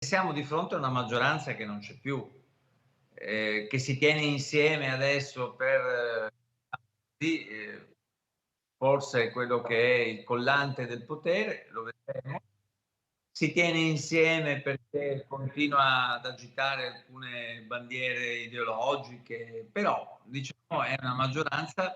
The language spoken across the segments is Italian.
Siamo di fronte a una maggioranza che non c'è più, che si tiene insieme adesso per sì, forse quello che è il collante del potere, lo vedremo. Si tiene insieme perché continua ad agitare alcune bandiere ideologiche, però diciamo è una maggioranza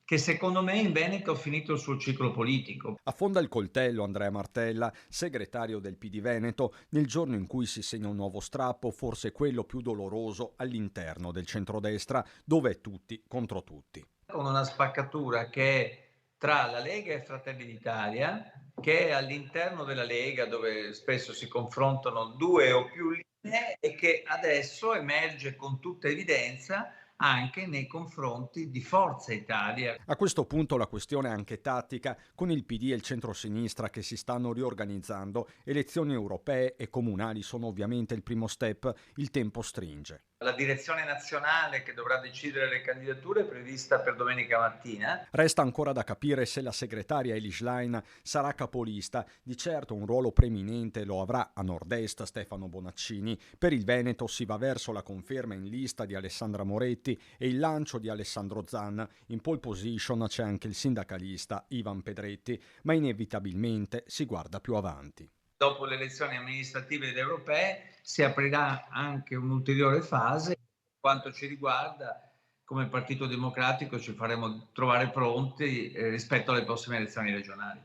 che secondo me in Veneto ha finito il suo ciclo politico. Affonda il coltello Andrea Martella, segretario del PD Veneto, nel giorno in cui si segna un nuovo strappo, forse quello più doloroso all'interno del centrodestra, dove è tutti contro tutti. Con una spaccatura che è tra la Lega e Fratelli d'Italia, che è all'interno della Lega, dove spesso si confrontano due o più linee e che adesso emerge con tutta evidenza anche nei confronti di Forza Italia. A questo punto la questione è anche tattica, con il PD e il centrosinistra che si stanno riorganizzando. Elezioni europee e comunali sono ovviamente il primo step, il tempo stringe. La direzione nazionale che dovrà decidere le candidature è prevista per domenica mattina. Resta ancora da capire se la segretaria Elie Schlein sarà capolista. Di certo un ruolo preminente lo avrà a nord-est Stefano Bonaccini. Per il Veneto si va verso la conferma in lista di Alessandra Moretti e il lancio di Alessandro Zan. In pole position c'è anche il sindacalista Ivan Pedretti, ma inevitabilmente si guarda più avanti. Dopo le elezioni amministrative ed europee si aprirà anche un'ulteriore fase. Per quanto ci riguarda, come Partito Democratico ci faremo trovare pronti rispetto alle prossime elezioni regionali.